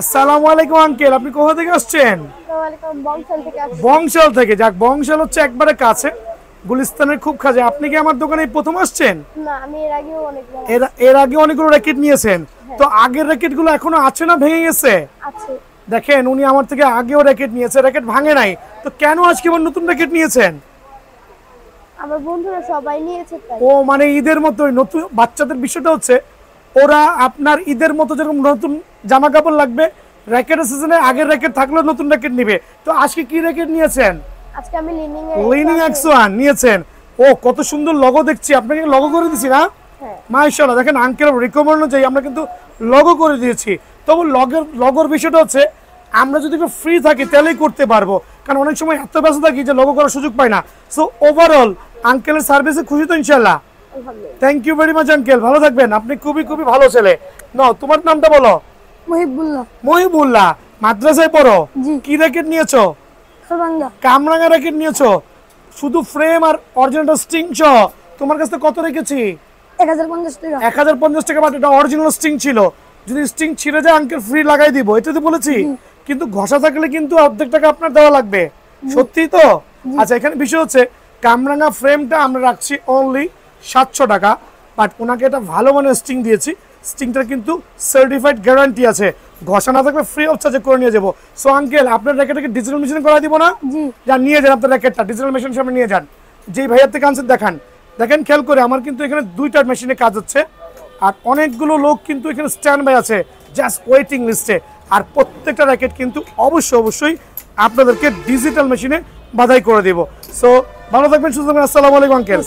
আসসালামু আলাইকুম আঙ্কেল, আপনি কোথা থেকে আসছেন? বংশাল থেকে। যাক, বংশাল হচ্ছে একবারে কাছে, গুলিস্তানের খুব কাছে। আপনি কি আমার দোকানে প্রথম আসছেন? না, আমি এর আগে অনেকগুলো র্যাকেট নিয়েছেন। তো আগের র্যাকেটগুলো এখনো আছে না ভেঙে গেছে? আছে। দেখেন, উনি আমার থেকে আগেও র্যাকেট নিয়েছে, র্যাকেট ভাঙে নাই। তো কেন আজকে আবার নতুন র্যাকেট নিয়েছেন? আমার বন্ধুরা সবাই নিয়েছে তাই। ও মানে ঈদের মতোই নতুন। বাচ্চাদের বিষয়টা হচ্ছে ওরা আপনার ঈদের মতো যেরকম নতুন জামা কাপড় লাগবে, র্যাকেটের সিজনে আগের র্যাকেট থাকলেও নতুন র্যাকেট নিবে। তো আজকে কি র্যাকেট নিয়েছেন? আজকে আমি লিনিং X1 নিয়েছেন। ও কত সুন্দর লগো দেখছি, আপনাকে লগো করে দিছি না? হ্যাঁ। মাশাআল্লাহ, দেখেন আঙ্কেল রিকমেন্ড অনুযায়ী আমরা কিন্তু লগো করে দিয়েছি। তবে লগোর বিষয়টা হচ্ছে আমরা যদি একটু ফ্রি থাকি তাহলেই করতে পারবো, কারণ অনেক সময় এত ব্যস্ত থাকি যে লগো করার সুযোগ পাই না। সো ওভারঅল আঙ্কেলের সার্ভিসে খুশি তো ইনশাআল্লাহ? Thank you very much uncle, ভালো থাকবেন। আপনি খুবই খুবই ভালো ছেলে। নাও, তোমার নামটা বলো। মহিবুল্লাহ। মহিবুল্লাহ, মাদ্রাসায় পড়ো? কি র্যাকেট নিয়েছো? কামরাঙ্গা র্যাকেট নিয়েছো? শুধু ফ্রেম আর অরিজিনাল স্ট্রিং সহ তোমার কাছে কত রেখেছি? 1050 টাকা। 1050 টাকা। বাট এটা অরিজিনাল স্ট্রিং ছিল, যদি স্ট্রিং ছিঁড়ে যায় আঙ্কেল ফ্রি লাগাই দিব, এটা তো বলেছি। কিন্তু ঘষা থাকলে কিন্তু অর্ধেক টাকা আপনার দেওয়া লাগবে। সত্যি তো? আচ্ছা, এখানে বিষয় হচ্ছে কামরাঙ্গা ফ্রেমটা আমরা রাখছি অনলি 700 টাকা। বাট ওনাকে এটা ভালো মানের স্ট্রিং দিয়েছি, স্ট্রিংটা কিন্তু সার্টিফাইড গ্যারান্টি আছে। ঘষা না থাকলে ফ্রি অফ চার্জে করে নিয়ে যাবো। সো আঙ্কেল, আপনার র্যাকেটটাকে ডিজিটাল মেশিন করা দিব না? যা নিয়ে যান আপনার র্যাকেটটা, ডিজিটাল মেশিন সামনে নিয়ে যান। যেই ভাইয়ার থেকে আনছেন দেখান। দেখেন খেয়াল করে, আমার কিন্তু এখানে 2টা মেশিনে কাজ হচ্ছে, আর অনেকগুলো লোক কিন্তু এখানে স্ট্যান্ড বাই আছে জাস্ট ওয়েটিং লিস্টে। আর প্রত্যেকটা র্যাকেট কিন্তু অবশ্যই আপনাদেরকে ডিজিটাল মেশিনে বাধাই করে দেব। সো ভালো থাকবেন, সুস্থ থাকবেন। আসসালামু আলাইকুম আঙ্কেল।